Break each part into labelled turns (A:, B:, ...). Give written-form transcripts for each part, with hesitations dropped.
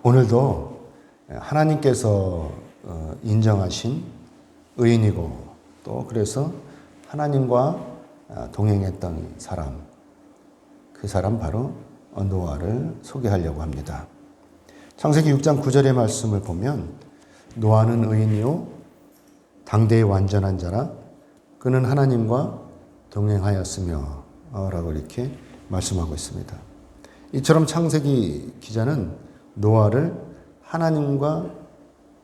A: 오늘도 하나님께서 인정하신 의인이고 또 그래서 하나님과 동행했던 사람, 그 사람 바로 노아를 소개하려고 합니다. 창세기 6장 9절의 말씀을 보면 노아는 의인이요 당대의 완전한 자라 그는 하나님과 동행하였으며 라고 이렇게 말씀하고 있습니다. 이처럼 창세기 기자는 노아를 하나님과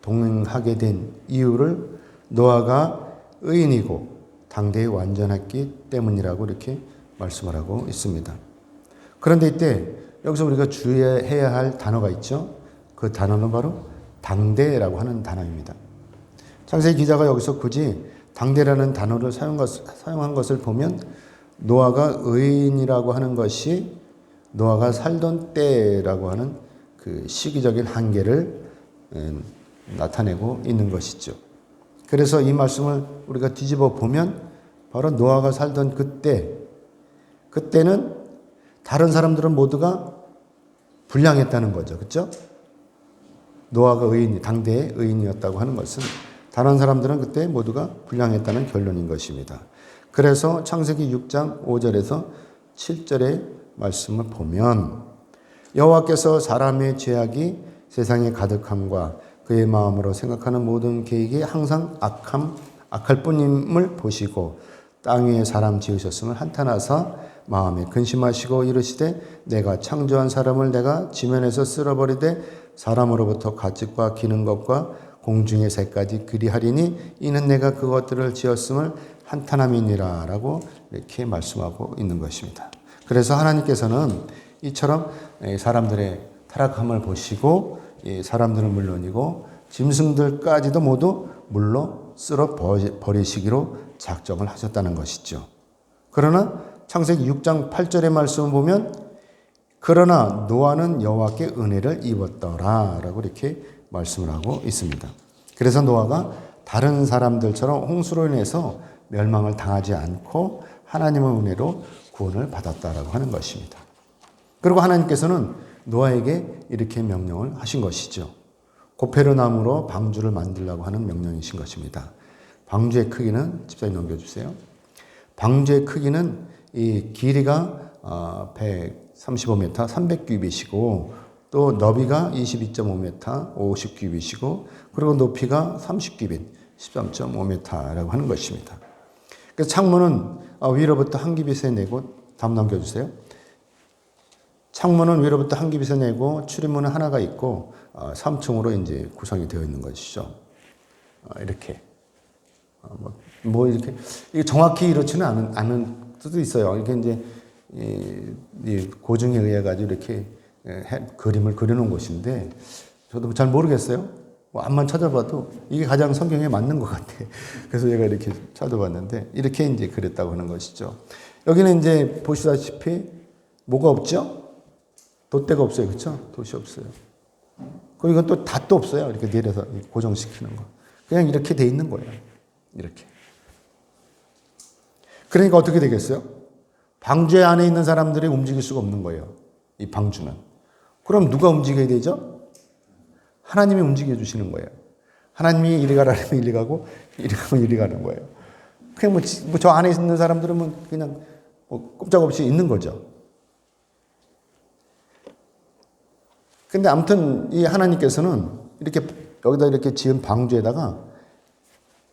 A: 동행하게 된 이유를 노아가 의인이고 당대에 완전했기 때문이라고 이렇게 말씀을 하고 있습니다. 그런데 이때 여기서 우리가 주의해야 할 단어가 있죠. 그 단어는 바로 당대라고 하는 단어입니다. 창세기 기자가 여기서 굳이 당대라는 단어를 사용한 것을 보면 노아가 의인이라고 하는 것이 노아가 살던 때라고 하는 그 시기적인 한계를 나타내고 있는 것이죠. 그래서 이 말씀을 우리가 뒤집어 보면 바로 노아가 살던 그때는 다른 사람들은 모두가 불량했다는 거죠. 그렇죠? 노아가 당대의 의인이었다고 하는 것은 다른 사람들은 그때 모두가 불량했다는 결론인 것입니다. 그래서 창세기 6장 5절에서 7절의 말씀을 보면 여호와께서 사람의 죄악이 세상에 가득함과 그의 마음으로 생각하는 모든 계획이 항상 악할 뿐임을 보시고 땅 위에 사람 지으셨음을 한탄하사 마음에 근심하시고 이르시되 내가 창조한 사람을 내가 지면에서 쓸어버리되 사람으로부터 가축과 기는 것과 공중의 새까지 그리하리니 이는 내가 그것들을 지었음을 한탄함이니라 라고 이렇게 말씀하고 있는 것입니다. 그래서 하나님께서는 이처럼 사람들의 타락함을 보시고 사람들은 물론이고 짐승들까지도 모두 물로 쓸어 버리시기로 작정을 하셨다는 것이죠. 그러나 창세기 6장 8절의 말씀을 보면 그러나 노아는 여호와께 은혜를 입었더라 라고 이렇게 말씀을 하고 있습니다. 그래서 노아가 다른 사람들처럼 홍수로 인해서 멸망을 당하지 않고 하나님의 은혜로 구원을 받았다라고 하는 것입니다. 그리고 하나님께서는 노아에게 이렇게 명령을 하신 것이죠. 고페르나무로 방주를 만들라고 하는 명령이신 것입니다. 방주의 크기는 집사님 넘겨주세요. 방주의 크기는 이 길이가 135m, 300규빗이고 또 너비가 22.5m, 50규빗이고 그리고 높이가 30규빗, 13.5m라고 하는 것입니다. 그래서 창문은 위로부터 한 규빗에 내고 다음 넘겨주세요. 창문은 위로부터 한 규빗에 내고 출입문은 하나가 있고 3층으로 이제 구성이 되어 있는 것이죠. 이렇게 이렇게 이게 정확히 이렇지는 않은 수도 있어요. 이게 이제 이 고증에 의해 가지고 이렇게 그림을 그려놓은 것인데 저도 잘 모르겠어요. 암만 찾아봐도 이게 가장 성경에 맞는 것 같아. 그래서 제가 이렇게 찾아봤는데 이렇게 이제 그렸다고 하는 것이죠. 여기는 이제 보시다시피 뭐가 없죠? 돛대가 없어요. 그렇죠? 돛이 없어요. 그리고 이건 또 닷도 없어요. 이렇게 내려서 고정시키는 거. 그냥 이렇게 돼 있는 거예요. 이렇게. 그러니까 어떻게 되겠어요? 방주 안에 있는 사람들이 움직일 수가 없는 거예요. 이 방주는. 그럼 누가 움직여야 되죠? 하나님이 움직여 주시는 거예요. 하나님이 이리 가라면 이리 가고 이리 가면 이리 가는 거예요. 그냥 저 안에 있는 사람들은 그냥 꼼짝없이 있는 거죠. 근데 아무튼 이 하나님께서는 이렇게 여기다 이렇게 지은 방주에다가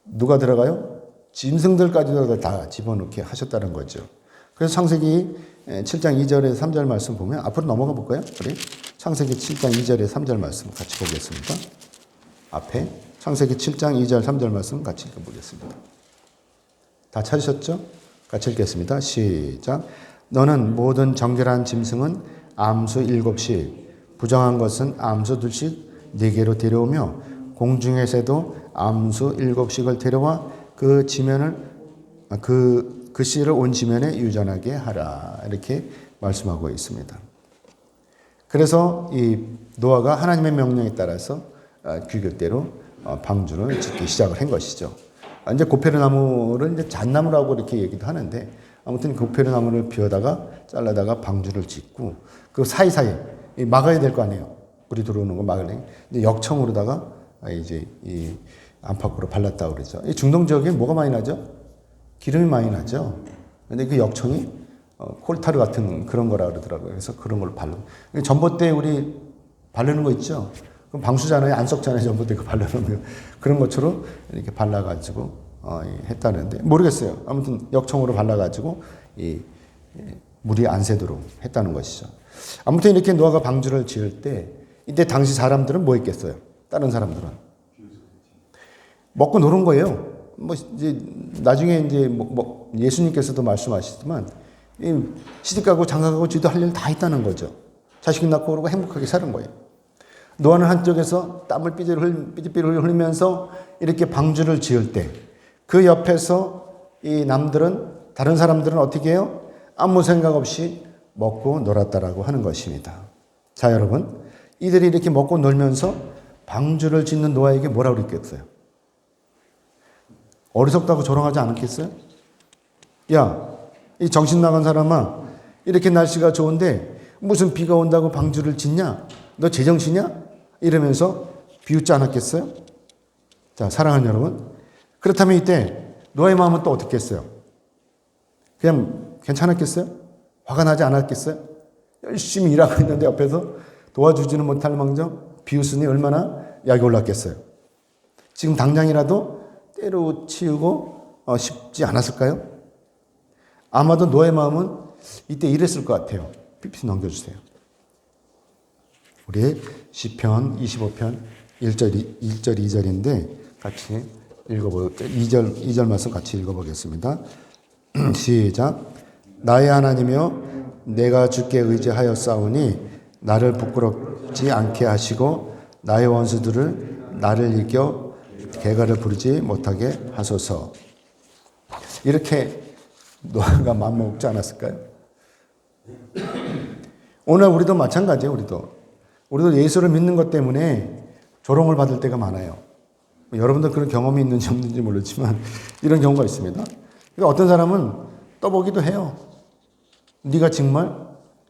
A: 누가 들어가요? 짐승들까지도 다 집어넣게 하셨다는 거죠. 그래서 창세기 7장 2절에서 3절 말씀 보면 앞으로 넘어가 볼까요? 우리 창세기 7장 2절에 3절 말씀 같이 보겠습니다. 앞에 창세기 7장 2절 3절 말씀 같이 읽어보겠습니다. 다 찾으셨죠? 같이 읽겠습니다. 시작. 너는 모든 정결한 짐승은 암수 7씩 부정한 것은 암수 2씩 4개로 데려오며 공중의 새도 암수 7씩을 데려와 그 씨를 온 지면에 유전하게 하라. 이렇게 말씀하고 있습니다. 그래서 이 노아가 하나님의 명령에 따라서 규격대로 방주를 짓기 시작을 한 것이죠. 이제 고페르나무를 이제 잣나무라고 이렇게 얘기도 하는데 아무튼 고페르나무를 비워다가 잘라다가 방주를 짓고 그 사이사이 막아야 될 거 아니에요. 물이 들어오는 거 막으려니 이제 역청으로다가 이제 이 안팎으로 발랐다 그러죠. 이 중동 지역에 뭐가 많이 나죠? 기름이 많이 나죠. 근데 그 역청이 콜타르 같은 그런 거라 그러더라고요. 그래서 그런 걸 바르고. 전봇대 우리 바르는 거 있죠? 그럼 방수잖아요. 안 썩잖아요. 전봇대 그 바르는 거. 그런 것처럼 이렇게 발라가지고 했다는데 모르겠어요. 아무튼 역청으로 발라가지고 이 물이 안 새도록 했다는 것이죠. 아무튼 이렇게 노아가 방주를 지을 때 이때 당시 사람들은 뭐 했겠어요? 다른 사람들은 먹고 노는 거예요. 뭐 이제 나중에 이제 뭐 예수님께서도 말씀하시지만 시집가고 장가가고 지도 할 일 다 있다는 거죠. 자식 낳고 그러고 행복하게 사는 거예요. 노아는 한쪽에서 땀을 삐질삐질 흘리면서 이렇게 방주를 지을 때 그 옆에서 이 남들은 다른 사람들은 어떻게 해요? 아무 생각 없이 먹고 놀았다라고 하는 것입니다. 자, 여러분, 이들이 이렇게 먹고 놀면서 방주를 짓는 노아에게 뭐라고 그랬겠어요? 어리석다고 조롱하지 않았겠어요? 야, 이 정신 나간 사람아, 이렇게 날씨가 좋은데 무슨 비가 온다고 방주를 짓냐? 너 제정신이야? 이러면서 비웃지 않았겠어요? 자, 사랑하는 여러분, 그렇다면 이때 노아의 마음은 또 어떻겠어요? 그냥 괜찮았겠어요? 화가 나지 않았겠어요? 열심히 일하고 있는데 옆에서 도와주지는 못할 망정 비웃으니 얼마나 약이 올랐겠어요? 지금 당장이라도 때려치우고 싶지 않았을까요? 아마도 노아의 마음은 이때 이랬을 것 같아요. PPT 넘겨주세요. 우리 시편 25편 1절 2절인데 같이 읽어보겠습니다. 2절 말씀 같이 읽어보겠습니다. 시작. 나의 하나님이여 내가 주께 의지하여 싸우니 나를 부끄럽지 않게 하시고 나의 원수들을 나를 이겨 개가를 부르지 못하게 하소서. 이렇게 노아가 맘먹지 않았을까요? 오늘 우리도 마찬가지예요. 우리도 예수를 믿는 것 때문에 조롱을 받을 때가 많아요. 여러분들 그런 경험이 있는지 없는지 모르지만 이런 경우가 있습니다. 그러니까 어떤 사람은 떠보기도 해요. 네가 정말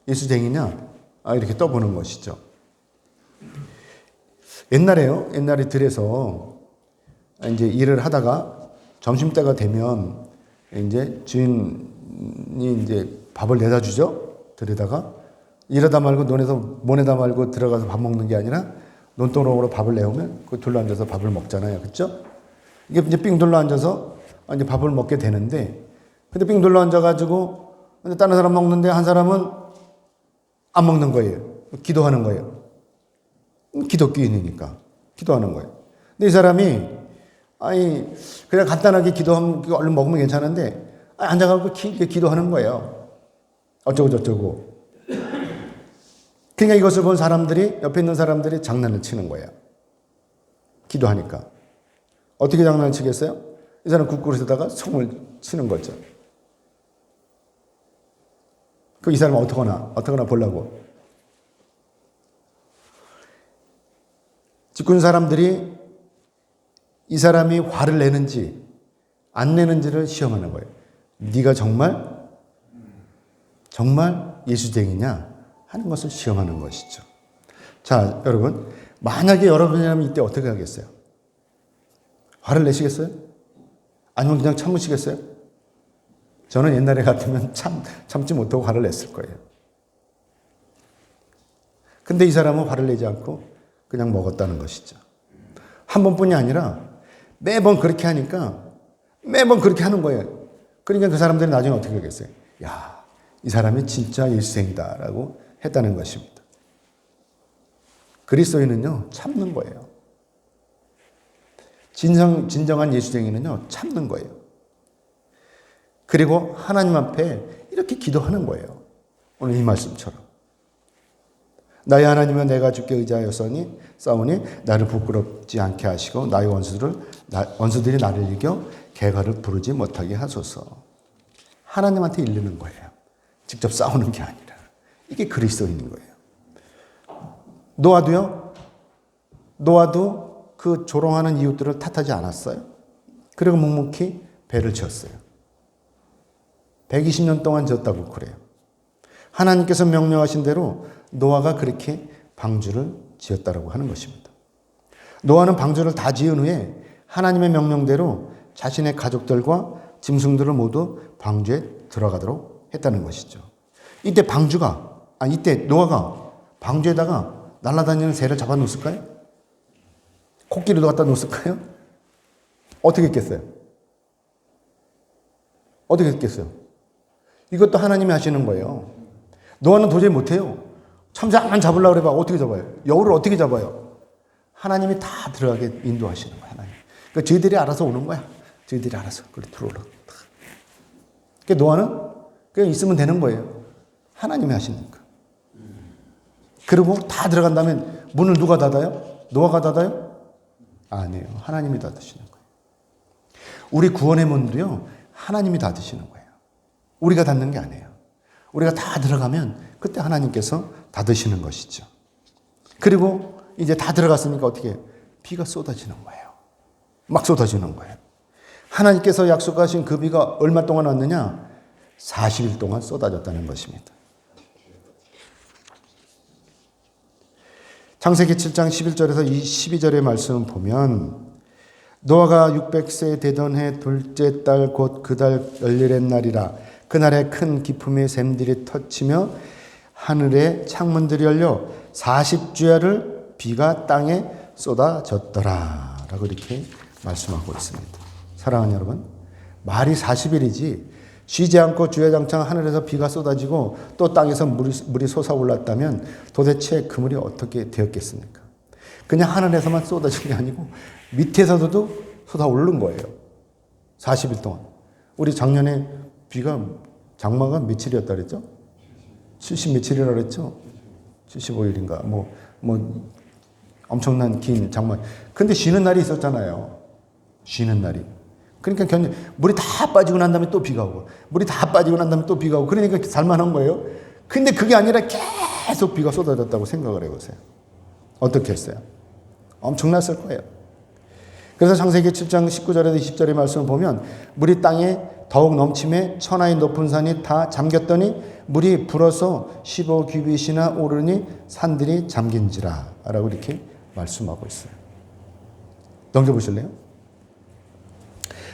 A: 예수쟁이냐? 이렇게 떠보는 것이죠. 옛날에 들에서 이제 일을 하다가 점심때가 되면 이제 주인이 이제 밥을 내다 주죠. 들에다가 일하다 말고 논에다 말고 들어가서 밥 먹는 게 아니라 논두렁으로 밥을 내오면 그 둘러 앉아서 밥을 먹잖아요. 그렇죠? 이게 이제 삥 둘러 앉아서 이제 밥을 먹게 되는데 근데 삥 둘러 앉아가지고 근데 다른 사람 먹는데 한 사람은 안 먹는 거예요. 기도하는 거예요. 기독교인이니까 기도하는 거예요. 근데 이 사람이 그냥 간단하게 기도하면 얼른 먹으면 괜찮은데 앉아가지고 기도하는 거예요. 어쩌고 저쩌고. 그러니까 이것을 본 사람들이 옆에 있는 사람들이 장난을 치는 거예요. 기도하니까. 어떻게 장난을 치겠어요? 이 사람 국그릇에다가 송을 치는 거죠. 그 이 사람은 어떡하나 보려고. 짓궂은 사람들이 이 사람이 화를 내는지 안 내는지를 시험하는 거예요. 네가 정말 예수쟁이냐 하는 것을 시험하는 것이죠. 자, 여러분, 만약에 여러분이라면 이때 어떻게 하겠어요? 화를 내시겠어요? 아니면 그냥 참으시겠어요? 저는 옛날에 같으면 참지 못하고 화를 냈을 거예요. 근데 이 사람은 화를 내지 않고 그냥 먹었다는 것이죠. 한 번뿐이 아니라 매번 그렇게 하니까 매번 그렇게 하는 거예요. 그러니까 그 사람들이 나중에 어떻게 하겠어요? 야, 이 사람이 진짜 예수생이다라고 했다는 것입니다. 그리스도인은요, 참는 거예요. 진정한 예수쟁이는요, 참는 거예요. 그리고 하나님 앞에 이렇게 기도하는 거예요. 오늘 이 말씀처럼. 나의 하나님은 내가 주께 의지하여 싸우니 나를 부끄럽지 않게 하시고 나의 원수들이 나를 이겨 개가를 부르지 못하게 하소서. 하나님한테 이르는 거예요. 직접 싸우는 게 아니라. 이게 그리스도인인 거예요. 노아도 그 조롱하는 이웃들을 탓하지 않았어요. 그리고 묵묵히 배를 지었어요. 120년 동안 지었다고 그래요. 하나님께서 명령하신 대로 노아가 그렇게 방주를 지었다라고 하는 것입니다. 노아는 방주를 다 지은 후에 하나님의 명령대로 자신의 가족들과 짐승들을 모두 방주에 들어가도록 했다는 것이죠. 이때 노아가 방주에다가 날아다니는 새를 잡아 놓았을까요? 코끼리도 갖다 놓았을까요? 어떻게 했겠어요? 어떻게 했겠어요? 이것도 하나님이 하시는 거예요. 노아는 도저히 못해요. 참새만 잡으려고 그래봐. 어떻게 잡아요? 여우를 어떻게 잡아요? 하나님이 다 들어가게 인도하시는 거야, 하나님. 그러니까 저희들이 알아서 오는 거야. 저희들이 알아서 그래 들어오라. 그러니까 노아는 그냥 있으면 되는 거예요. 하나님이 하시니까. 그리고 다 들어간 다음에 문을 누가 닫아요? 노아가 닫아요? 아니에요. 하나님이 닫으시는 거예요. 우리 구원의 문도요, 하나님이 닫으시는 거예요. 우리가 닫는 게 아니에요. 우리가 다 들어가면 그때 하나님께서 닫으시는 것이죠. 그리고 이제 다 들어갔으니까 어떻게 해요? 비가 쏟아지는 거예요. 막 쏟아지는 거예요. 하나님께서 약속하신 그 비가 얼마 동안 왔느냐? 40일 동안 쏟아졌다는 것입니다. 창세기 7장 11절에서 12절의 말씀을 보면 노아가 600세 되던 해 둘째 달 곧 그 달 열일의 날이라 그날에 큰 기품의 샘들이 터치며 하늘의 창문들이 열려 40주야를 비가 땅에 쏟아졌더라 라고 이렇게 말씀하고 있습니다. 사랑하는 여러분, 말이 40일이지 쉬지 않고 주야장창 하늘에서 비가 쏟아지고 또 땅에서 물이 솟아올랐다면 도대체 그물이 어떻게 되었겠습니까? 그냥 하늘에서만 쏟아진 게 아니고 밑에서도 쏟아오른 거예요. 40일 동안. 우리 작년에 비가 장마가 며칠이었다 그랬죠? 70 며칠이라 그랬죠? 75일인가 뭐 엄청난 긴 장마. 근데 쉬는 날이 있었잖아요. 쉬는 날이. 그러니까 물이 다 빠지고 난 다음에 또 비가 오고 물이 다 빠지고 난 다음에 또 비가 오고 그러니까 살만한 거예요. 근데 그게 아니라 계속 비가 쏟아졌다고 생각을 해보세요. 어떻게 했어요? 엄청났을 거예요. 그래서 창세기 7장 19절에서 20절의 말씀을 보면 물이 땅에 더욱 넘침에 천하의 높은 산이 다 잠겼더니 물이 불어서 15규빗이나 오르니 산들이 잠긴지라 라고 이렇게 말씀하고 있어요. 넘겨보실래요?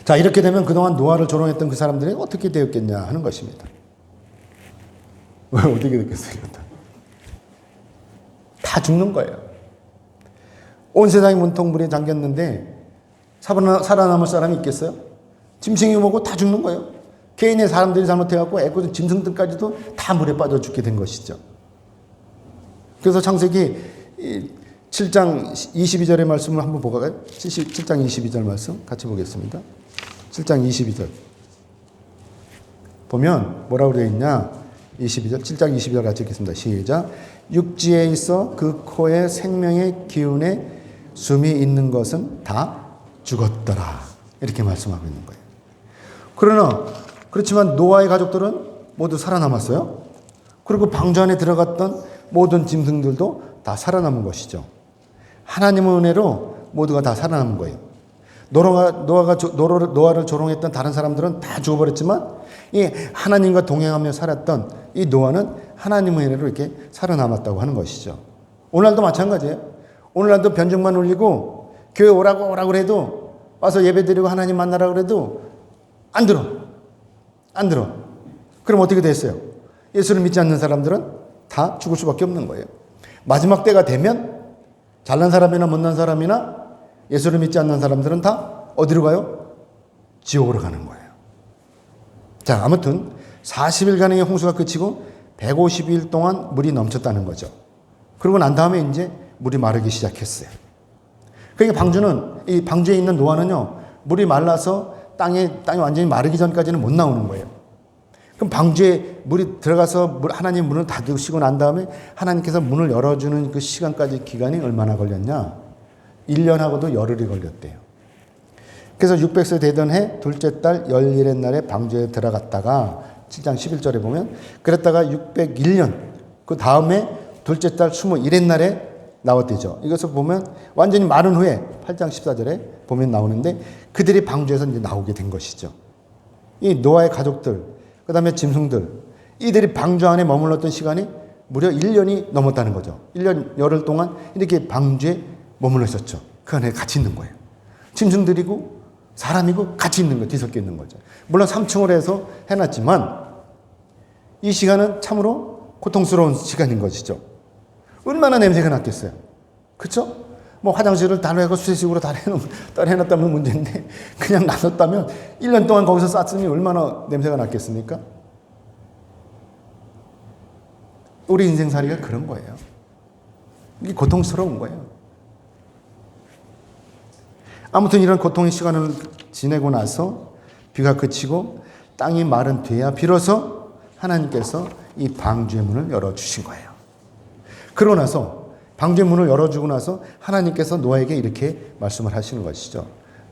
A: 자, 이렇게 되면 그동안 노아를 조롱했던 그 사람들이 어떻게 되었겠냐 하는 것입니다. 왜 어떻게 됐겠어요? 다 죽는 거예요. 온 세상이 문통 물에 잠겼는데 살아남을 사람이 있겠어요? 짐승이 뭐고 다 죽는 거예요. 개인의 사람들이 잘못해갖고 애꿎은 짐승들까지도 다 물에 빠져 죽게 된 것이죠. 그래서 창세기 7장 22절의 말씀을 한번 볼까요? 7장 22절 말씀 같이 보겠습니다. 7장 22절 보면 뭐라고 되어 있냐? 22절 7장 22절 같이 읽겠습니다. 시작. 육지에 있어 그 코에 생명의 기운에 숨이 있는 것은 다 죽었더라. 이렇게 말씀하고 있는 거예요. 그렇지만 노아의 가족들은 모두 살아남았어요. 그리고 방주 안에 들어갔던 모든 짐승들도 다 살아남은 것이죠. 하나님의 은혜로 모두가 다 살아남은 거예요. 노아를 조롱했던 다른 사람들은 다 죽어버렸지만 이 하나님과 동행하며 살았던 이 노아는 하나님의 은혜로 이렇게 살아남았다고 하는 것이죠. 오늘날도 마찬가지예요. 오늘날도 변증만 울리고 교회 오라고 해도 와서 예배드리고 하나님 만나라고 해도 안 들어. 그럼 어떻게 됐어요? 예수를 믿지 않는 사람들은 다 죽을 수밖에 없는 거예요. 마지막 때가 되면 잘난 사람이나 못난 사람이나 예수를 믿지 않는 사람들은 다 어디로 가요? 지옥으로 가는 거예요. 자, 아무튼 40일간의 홍수가 끝이고 150일 동안 물이 넘쳤다는 거죠. 그러고 난 다음에 이제 물이 마르기 시작했어요. 그러니까 이 방주에 있는 노아는요, 물이 말라서 땅이 완전히 마르기 전까지는 못 나오는 거예요. 그럼 방주에 물이 들어가서 하나님 문을 닫으시고 난 다음에 하나님께서 문을 열어주는 그 시간까지 기간이 얼마나 걸렸냐? 1년하고도 열흘이 걸렸대요. 그래서 600세 되던 해 둘째 달 열일의 날에 방주에 들어갔다가 7장 11절에 보면 그랬다가 601년 그 다음에 둘째 달 21의 날에 나왔대죠. 이것을 보면 완전히 마른 후에 8장 14절에 보면 나오는데 그들이 방주에서 이제 나오게 된 것이죠. 이 노아의 가족들, 그 다음에 짐승들, 이들이 방주 안에 머물렀던 시간이 무려 1년이 넘었다는 거죠. 1년 열흘 동안 이렇게 방주에 머물러 있었죠. 그 안에 같이 있는 거예요. 짐승들이고 사람이고 같이 있는 거, 뒤섞여 있는 거죠. 물론 3층으로 해서 해놨지만 이 시간은 참으로 고통스러운 시간인 것이죠. 얼마나 냄새가 났겠어요. 그렇죠? 뭐 화장실을 다 해고 수세식으로 다 해놨다면 문제인데 그냥 놔뒀다면 1년 동안 거기서 쌌으니 얼마나 냄새가 났겠습니까? 우리 인생살이가 그런 거예요. 이게 고통스러운 거예요. 아무튼 이런 고통의 시간을 지내고 나서 비가 그치고 땅이 마른 뒤에야 비로소 하나님께서 이 방주의 문을 열어주신 거예요. 그러고 나서 방주의 문을 열어주고 나서 하나님께서 노아에게 이렇게 말씀을 하시는 것이죠.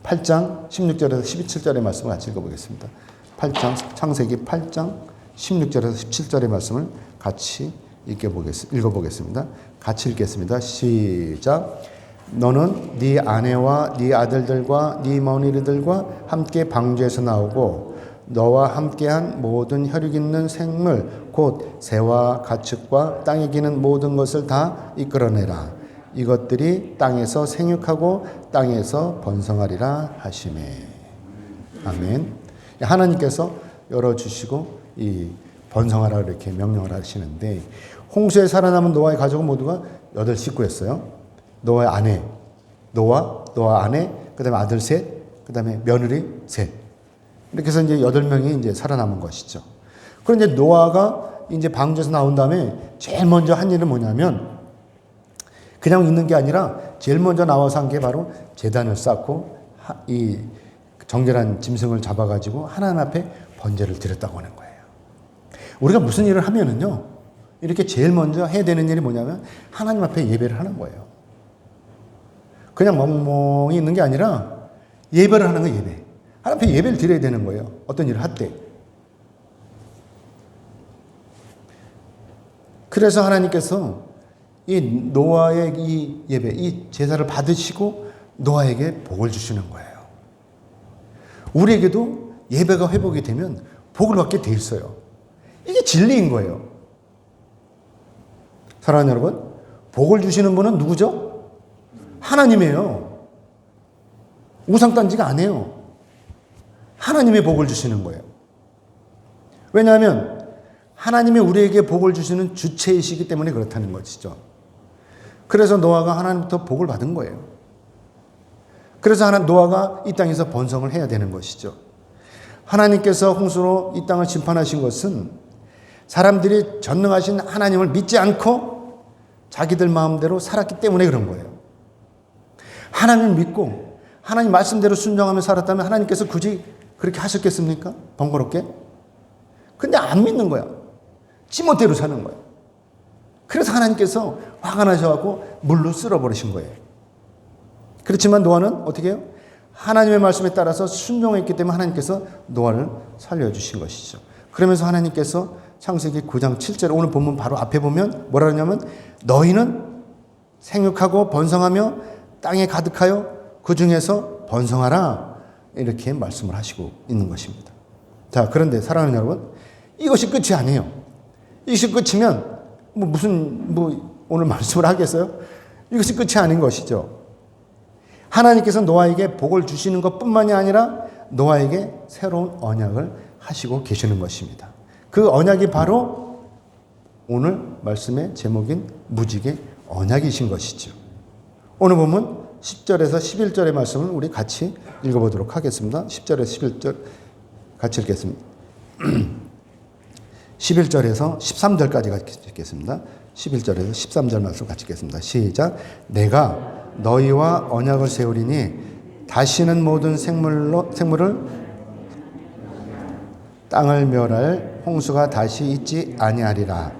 A: 8장 16절에서 17절의 말씀을 같이 읽어보겠습니다. 8장 창세기 8장 16절에서 17절의 말씀을 같이 읽어보겠습니다. 같이 읽겠습니다. 시작. 너는 네 아내와 네 아들들과 네 며느리들과 함께 방주에서 나오고 너와 함께한 모든 혈육 있는 생물 곧 새와 가축과 땅에 기는 모든 것을 다 이끌어내라. 이것들이 땅에서 생육하고 땅에서 번성하리라 하시매. 아멘. 하나님께서 열어주시고 이 번성하라 이렇게 명령을 하시는데 홍수에 살아남은 노아의 가족은 모두가 8식구였어요. 노아의 아내, 노아 아내, 그 다음에 아들 셋, 그 다음에 며느리 셋. 이렇게 해서 이제 8명이 이제 살아남은 것이죠. 그런데 노아가 이제 방주에서 나온 다음에 제일 먼저 한 일은 뭐냐면 그냥 있는 게 아니라 제일 먼저 나와서 한 게 바로 제단을 쌓고 이 정결한 짐승을 잡아가지고 하나님 앞에 번제를 드렸다고 하는 거예요. 우리가 무슨 일을 하면은요, 이렇게 제일 먼저 해야 되는 일이 뭐냐면 하나님 앞에 예배를 하는 거예요. 그냥 멍멍이 있는 게 아니라 예배를 하는 거예요, 예배. 하나님 앞에 예배를 드려야 되는 거예요. 어떤 일을 할 때. 그래서 하나님께서 이 노아의 이 예배, 이 제사를 받으시고 노아에게 복을 주시는 거예요. 우리에게도 예배가 회복이 되면 복을 받게 돼 있어요. 이게 진리인 거예요. 사랑하는 여러분, 복을 주시는 분은 누구죠? 하나님이에요. 우상단지가 아니에요. 하나님의 복을 주시는 거예요. 왜냐하면 하나님이 우리에게 복을 주시는 주체이시기 때문에 그렇다는 것이죠. 그래서 노아가 하나님부터 복을 받은 거예요. 그래서 노아가 이 땅에서 번성을 해야 되는 것이죠. 하나님께서 홍수로 이 땅을 심판하신 것은 사람들이 전능하신 하나님을 믿지 않고 자기들 마음대로 살았기 때문에 그런 거예요. 하나님을 믿고 하나님 말씀대로 순종하며 살았다면 하나님께서 굳이 그렇게 하셨겠습니까? 번거롭게? 근데 안 믿는 거야. 지멋대로 사는 거야. 그래서 하나님께서 화가 나셔갖고 물로 쓸어버리신 거예요. 그렇지만 노아는 어떻게 해요? 하나님의 말씀에 따라서 순종했기 때문에 하나님께서 노아를 살려주신 것이죠. 그러면서 하나님께서 창세기 9장 7절 오늘 본문 바로 앞에 보면 뭐라 하냐면 너희는 생육하고 번성하며 땅에 가득하여 그 중에서 번성하라 이렇게 말씀을 하시고 있는 것입니다. 자, 그런데 사랑하는 여러분, 이것이 끝이 아니에요. 이것이 끝이면 무슨 오늘 말씀을 하겠어요? 이것이 끝이 아닌 것이죠. 하나님께서 노아에게 복을 주시는 것뿐만이 아니라 노아에게 새로운 언약을 하시고 계시는 것입니다. 그 언약이 바로 오늘 말씀의 제목인 무지개 언약이신 것이죠. 오늘 보면 10절에서 11절의 말씀을 우리 같이 읽어보도록 하겠습니다. 10절에서 11절 같이 읽겠습니다. 11절에서 13절까지 같이 읽겠습니다. 11절에서 13절 말씀 같이 읽겠습니다. 시작. 내가 너희와 언약을 세우리니 다시는 모든 생물을 땅을 멸할 홍수가 다시 있지 아니하리라.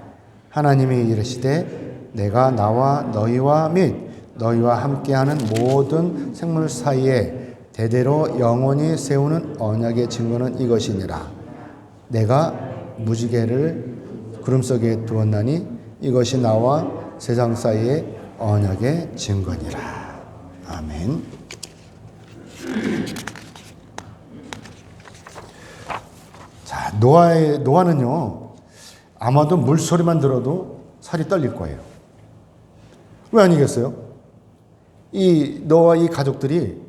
A: 하나님이 이르시되 내가 나와 너희와 및 너희와 함께하는 모든 생물 사이에 대대로 영원히 세우는 언약의 증거는 이것이니라. 내가 무지개를 구름 속에 두었나니 이것이 나와 세상 사이의 언약의 증거니라. 아멘. 자, 노아는요, 아마도 물소리만 들어도 살이 떨릴 거예요. 왜 아니겠어요? 이 노아와 이 가족들이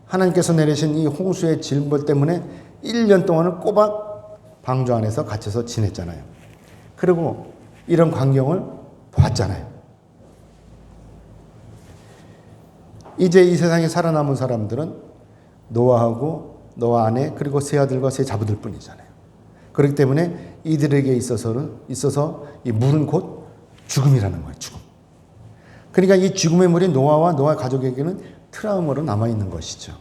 A: 하나님께서 내리신 이 홍수의 질벌 때문에 1년 동안을 꼬박 방주 안에서 갇혀서 지냈잖아요. 그리고 이런 광경을 보았잖아요. 이제 이 세상에 살아남은 사람들은 노아하고 노아 아내 그리고 세 아들과 세 자부들 뿐이잖아요. 그렇기 때문에 이들에게 있어서 이 물은 곧 죽음이라는 거예요. 죽음. 그러니까 이 죽음의 물이 노아와 노아 가족에게는 트라우마로 남아있는 것이죠.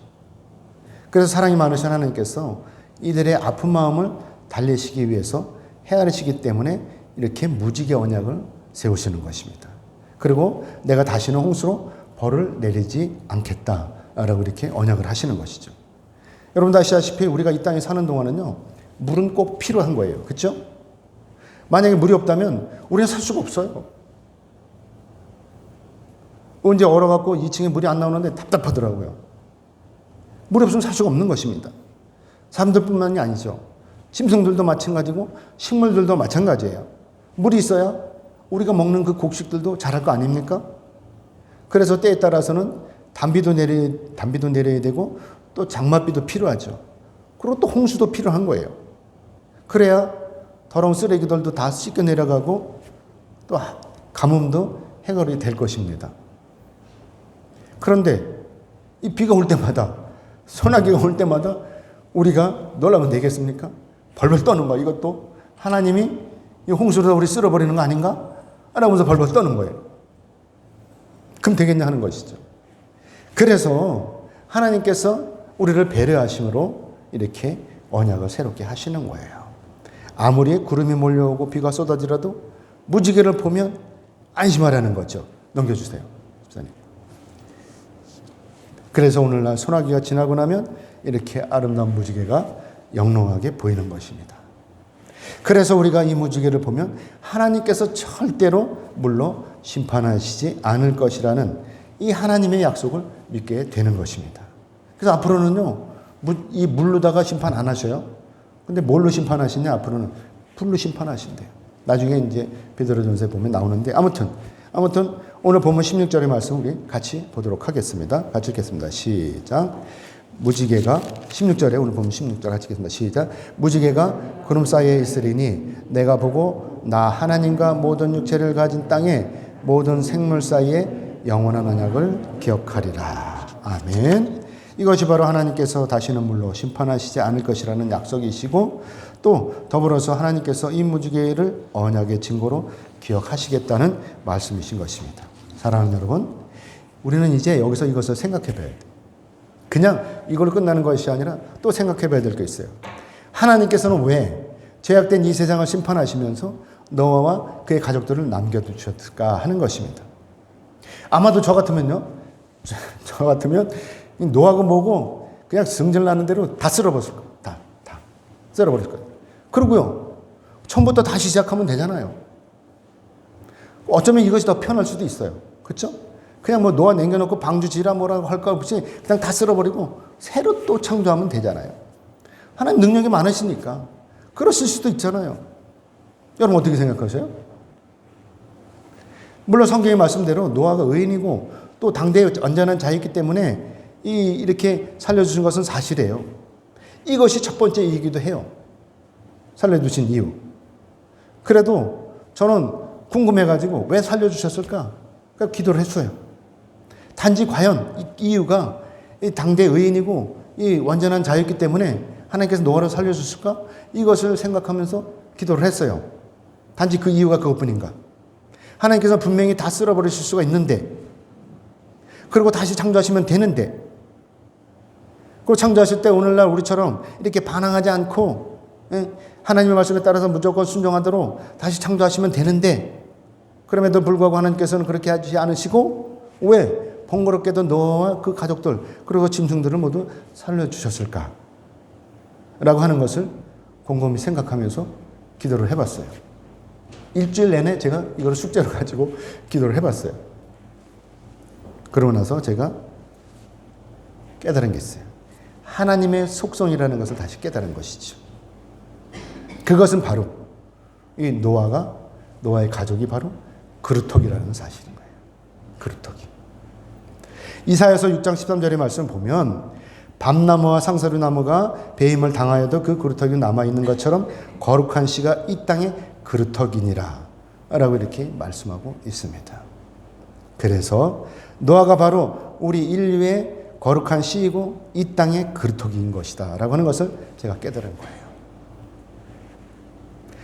A: 그래서 사랑이 많으신 하나님께서 이들의 아픈 마음을 달래시기 위해서 헤아리시기 때문에 이렇게 무지개 언약을 세우시는 것입니다. 그리고 내가 다시는 홍수로 벌을 내리지 않겠다라고 이렇게 언약을 하시는 것이죠. 여러분 아시다시피 우리가 이 땅에 사는 동안은요, 물은 꼭 필요한 거예요. 그렇죠? 만약에 물이 없다면 우리는 살 수가 없어요. 언제 얼어갖고 2층에 물이 안 나오는데 답답하더라고요. 물이 없으면 살 수가 없는 것입니다. 사람들뿐만이 아니죠. 짐승들도 마찬가지고 식물들도 마찬가지예요. 물이 있어야 우리가 먹는 그 곡식들도 자랄 거 아닙니까? 그래서 때에 따라서는 단비도 내려야 되고 또 장맛비도 필요하죠. 그리고 또 홍수도 필요한 거예요. 그래야 더러운 쓰레기들도 다 씻겨 내려가고 또 가뭄도 해결이 될 것입니다. 그런데 이 비가 올 때마다 소나기가 올 때마다 우리가 놀라면 되겠습니까? 벌벌 떠는 거. 이것도 하나님이 이 홍수로 우리 쓸어버리는 거 아닌가? 라면서 벌벌 떠는 거예요. 그럼 되겠냐 하는 것이죠. 그래서 하나님께서 우리를 배려하심으로 이렇게 언약을 새롭게 하시는 거예요. 아무리 구름이 몰려오고 비가 쏟아지라도 무지개를 보면 안심하라는 거죠. 넘겨주세요, 집사님. 그래서 오늘날 소나기가 지나고 나면 이렇게 아름다운 무지개가 영롱하게 보이는 것입니다. 그래서 우리가 이 무지개를 보면 하나님께서 절대로 물로 심판하시지 않을 것이라는 이 하나님의 약속을 믿게 되는 것입니다. 그래서 앞으로는요, 이 물로다가 심판 안 하셔요. 근데 뭘로 심판하시냐? 앞으로는 불로 심판하신대요. 나중에 이제 베드로전서에 보면 나오는데 아무튼 오늘 보면 16절의 말씀 우리 같이 보도록 하겠습니다. 같이 읽겠습니다. 시작. 무지개가 16절에 오늘 보면 16절 같이 읽겠습니다. 시작. 무지개가 구름 사이에 있으리니 내가 보고 나 하나님과 모든 육체를 가진 땅에 모든 생물 사이에 영원한 언약을 기억하리라. 아멘. 이것이 바로 하나님께서 다시는 물로 심판하시지 않을 것이라는 약속이시고 또 더불어서 하나님께서 이 무지개를 언약의 증거로 기억하시겠다는 말씀이신 것입니다. 사랑하는 여러분, 우리는 이제 여기서 이것을 생각해 봐야 돼요. 그냥 이걸로 끝나는 것이 아니라 또 생각해 봐야 될 게 있어요. 하나님께서는 왜 죄악된 이 세상을 심판하시면서 노아와 그의 가족들을 남겨두셨을까 하는 것입니다. 아마도 저 같으면 노아가 뭐고 그냥 승질나는 대로 다 쓸어버릴 거예요. 다 쓸어버릴 거예요. 그리고요, 처음부터 다시 시작하면 되잖아요. 어쩌면 이것이 더 편할 수도 있어요. 그렇죠? 그냥 뭐 노아 남겨놓고 방주 지라 뭐라고 할 거 없이 그냥 다 쓸어버리고 새로 또 창조하면 되잖아요. 하나님 능력이 많으시니까 그러실 수도 있잖아요. 여러분 어떻게 생각하세요? 물론 성경의 말씀대로 노아가 의인이고 또 당대에 완전한 자였기 때문에 이렇게 살려주신 것은 사실이에요. 이것이 첫 번째 이유기도 해요. 살려주신 이유. 그래도 저는 궁금해가지고 왜 살려주셨을까? 그러니까 기도를 했어요. 단지 과연 이 이유가 이 당대 의인이고 이 완전한 자였기 때문에 하나님께서 노아를 살려주실까? 이것을 생각하면서 기도를 했어요. 단지 그 이유가 그것뿐인가? 하나님께서 분명히 다 쓸어버리실 수가 있는데, 그리고 다시 창조하시면 되는데, 그리고 창조하실 때 오늘날 우리처럼 이렇게 반항하지 않고 하나님의 말씀에 따라서 무조건 순종하도록 다시 창조하시면 되는데, 그럼에도 불구하고 하나님께서는 그렇게 하지 않으시고 왜 번거롭게도 노아와 그 가족들 그리고 짐승들을 모두 살려주셨을까? 라고 하는 것을 곰곰이 생각하면서 기도를 해봤어요. 일주일 내내 제가 이걸 숙제로 가지고 기도를 해봤어요. 그러고 나서 제가 깨달은 게 있어요. 하나님의 속성이라는 것을 다시 깨달은 것이죠. 그것은 바로 이 노아의 가족이 바로 그루터기라는 사실인 거예요. 그루터기. 이사야서 6장 13절의 말씀을 보면 밤나무와 상서리 나무가 배임을 당하여도 그 그루터기 남아있는 것처럼 거룩한 씨가 이 땅의 그루터기니라 라고 이렇게 말씀하고 있습니다. 그래서 노아가 바로 우리 인류의 거룩한 씨이고 이 땅의 그루터기인 것이다 라고 하는 것을 제가 깨달은 거예요.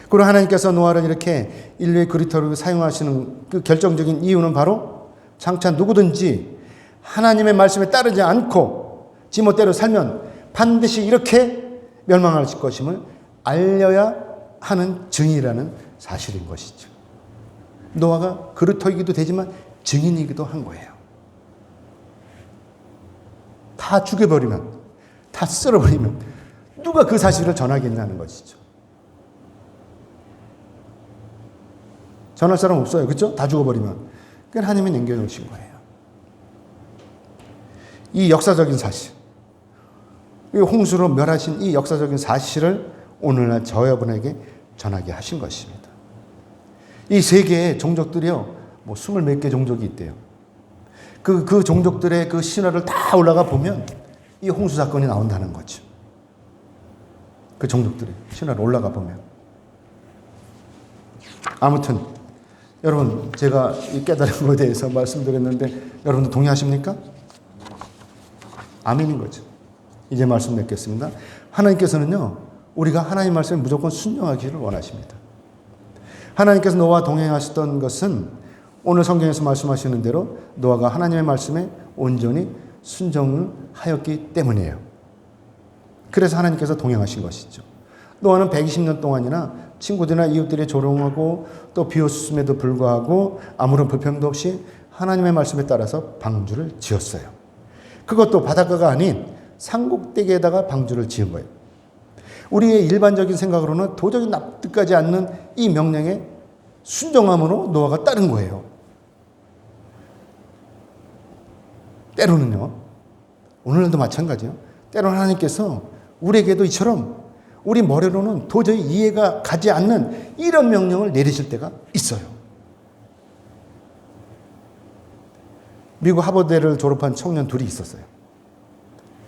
A: 그리고 하나님께서 노아를 이렇게 인류의 그루터기를 사용하시는 그 결정적인 이유는 바로 장차 누구든지 하나님의 말씀에 따르지 않고 지멋대로 살면 반드시 이렇게 멸망할 것임을 알려야 하는 증인이라는 사실인 것이죠. 노아가 그루터기이기도 되지만 증인이기도 한 거예요. 다 죽여버리면, 다 쓸어버리면 누가 그 사실을 전하겠냐는 것이죠. 전할 사람 없어요. 그렇죠? 다 죽어버리면. 그건 하나님이 남겨놓으신 거예요. 이 역사적인 사실, 이 홍수로 멸하신 이 역사적인 사실을 오늘날 저 여러분에게 전하게 하신 것입니다. 이 세계의 종족들이요, 뭐 20몇 개 종족이 있대요. 그 종족들의 그 신화를 다 올라가 보면 이 홍수 사건이 나온다는 거죠. 그 종족들의 신화를 올라가 보면. 아무튼 여러분, 제가 이 깨달은 것에 대해서 말씀드렸는데 여러분도 동의하십니까? 아멘인 거죠. 이제 말씀 맺겠습니다. 하나님께서는요, 우리가 하나님 말씀에 무조건 순종하기를 원하십니다. 하나님께서 노아와 동행하셨던 것은 오늘 성경에서 말씀하시는 대로 노아가 하나님의 말씀에 온전히 순종을 하였기 때문이에요. 그래서 하나님께서 동행하신 것이죠. 노아는 120년 동안이나 친구들이나 이웃들이 조롱하고 또 비웃음에도 불구하고 아무런 불평도 없이 하나님의 말씀에 따라서 방주를 지었어요. 그것도 바닷가가 아닌 산꼭대기에다가 방주를 지은 거예요. 우리의 일반적인 생각으로는 도저히 납득하지 않는 이 명령에 순종함으로 노아가 따른 거예요. 때로는요, 오늘날도 마찬가지예요. 때로는 하나님께서 우리에게도 이처럼 우리 머리로는 도저히 이해가 가지 않는 이런 명령을 내리실 때가 있어요. 미국 하버드대를 졸업한 청년 둘이 있었어요.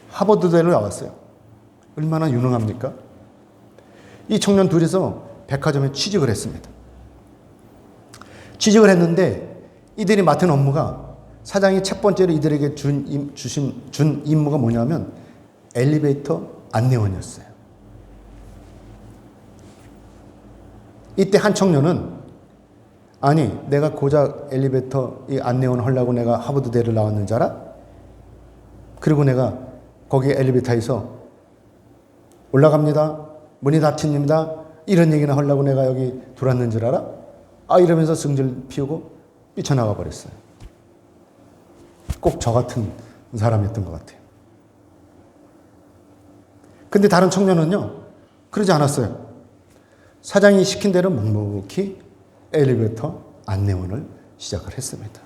A: 하버드대를 나왔어요. 얼마나 유능합니까? 이 청년 둘이서 백화점에 취직을 했습니다. 취직을 했는데 이들이 맡은 업무가, 사장이 첫 번째로 이들에게 준 임무가 뭐냐면 엘리베이터 안내원이었어요. 이때 한 청년은, 아니 내가 고작 엘리베이터 이 안내원 하려고 내가 하버드대를 나왔는 줄 알아? 그리고 내가 거기 엘리베이터에서 올라갑니다, 문이 닫힙니다, 이런 얘기나 하려고 내가 여기 들어왔는 줄 알아? 이러면서 승질 피우고 뛰쳐나가 버렸어요. 꼭 저 같은 사람이었던 것 같아요. 근데 다른 청년은요, 그러지 않았어요. 사장이 시킨 대로 묵묵히 엘리베이터 안내원을 시작을 했습니다.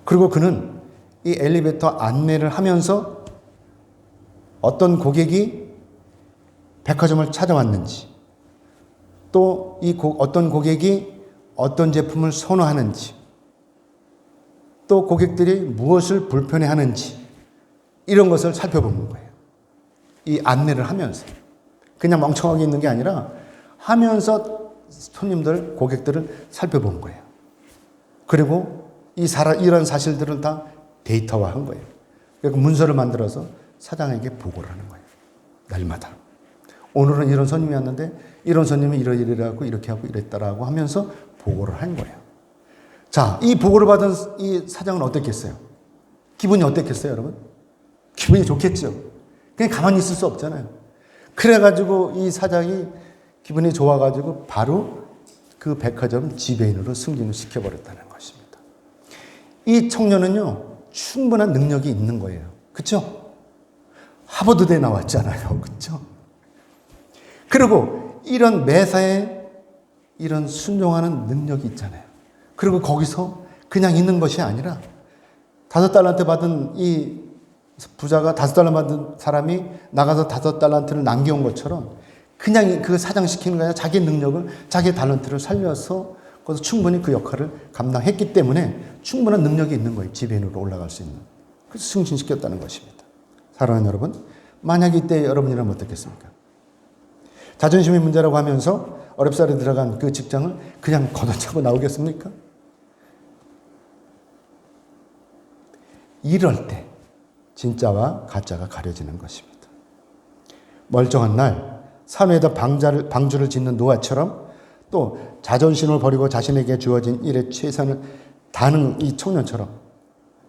A: 그리고 그는 이 엘리베이터 안내를 하면서 어떤 고객이 백화점을 찾아왔는지, 또 이 어떤 고객이 어떤 제품을 선호하는지, 또 고객들이 무엇을 불편해하는지, 이런 것을 살펴보는 거예요. 이 안내를 하면서. 그냥 멍청하게 있는 게 아니라 하면서 손님들, 고객들을 살펴본 거예요. 그리고 이런 사실들을 다 데이터화한 거예요. 그러니까 문서를 만들어서 사장에게 보고를 하는 거예요. 날마다. 오늘은 이런 손님이 왔는데 이런 손님이 이러이러하고 이렇게 하고 이랬다라고 하면서 보고를 한 거예요. 자, 이 보고를 받은 이 사장은 어땠겠어요? 기분이 어땠겠어요, 여러분? 기분이 좋겠죠. 그냥 가만히 있을 수 없잖아요. 그래가지고 이 사장이 기분이 좋아가지고 바로 그 백화점 지배인으로 승진을 시켜버렸다는 것입니다. 이 청년은요, 충분한 능력이 있는 거예요. 그렇죠? 하버드대 나왔잖아요. 그렇죠? 그리고 이런 매사에 이런 순종하는 능력이 있잖아요. 그리고 거기서 그냥 있는 것이 아니라 5달란트 받은 이 부자가 5달란트 받은 사람이 나가서 5달란트를 남겨온 것처럼 그냥 그 사장 시키는 게 아니라 자기 능력을, 자기 달란트를 살려서 그래서 충분히 그 역할을 감당했기 때문에 충분한 능력이 있는 거예요. 지배인으로 올라갈 수 있는. 그래서 승진시켰다는 것입니다. 사랑하는 여러분, 만약에 이때 여러분이라면 어떻겠습니까? 자존심의 문제라고 하면서 어렵사리 들어간 그 직장을 그냥 걷어차고 나오겠습니까? 이럴 때 진짜와 가짜가 가려지는 것입니다. 멀쩡한 날 산에다 방주를 짓는 노아처럼 또 자존심을 버리고 자신에게 주어진 일에 최선을 다하는 이 청년처럼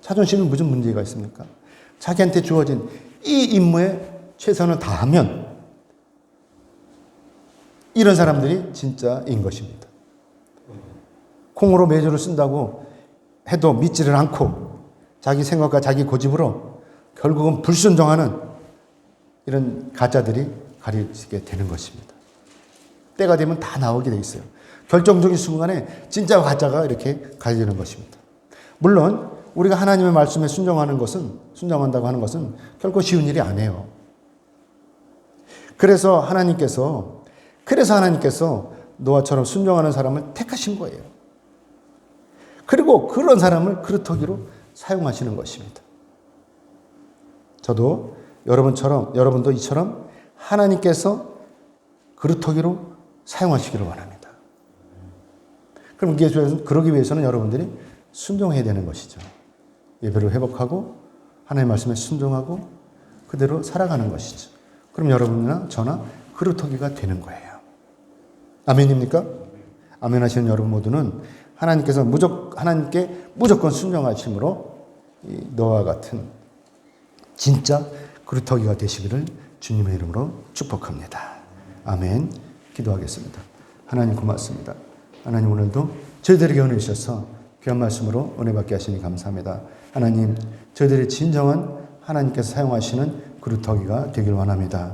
A: 자존심은 무슨 문제가 있습니까? 자기한테 주어진 이 임무에 최선을 다하면 이런 사람들이 진짜인 것입니다. 콩으로 매주를 쓴다고 해도 믿지를 않고 자기 생각과 자기 고집으로 결국은 불순종하는 이런 가짜들이 가려지게 되는 것입니다. 때가 되면 다 나오게 돼 있어요. 결정적인 순간에 진짜와 가짜가 이렇게 가려지는 것입니다. 물론 우리가 하나님의 말씀에 순종한다고 하는 것은 결코 쉬운 일이 아니에요. 그래서 하나님께서 노아처럼 순종하는 사람을 택하신 거예요. 그리고 그런 사람을 그루터기로 사용하시는 것입니다. 저도 여러분도 이처럼 하나님께서 그루터기로 사용하시기를 원합니다. 그럼 그러기 위해서는 여러분들이 순종해야 되는 것이죠. 예배를 회복하고 하나님의 말씀에 순종하고 그대로 살아가는 것이죠. 그럼 여러분이나 저나 그루터기가 되는 거예요. 아멘입니까? 아멘 하시는 여러분 모두는 하나님께 무조건 순종하심으로 이 노아와 같은 진짜 그루터기가 되시기를 주님의 이름으로 축복합니다. 아멘. 기도하겠습니다. 하나님 고맙습니다. 하나님 오늘도 저희들에게 은혜 주셔서 귀한 말씀으로 은혜 받게 하시니 감사합니다. 하나님 저희들의 진정한 하나님께서 사용하시는 그루터기가 되길 원합니다.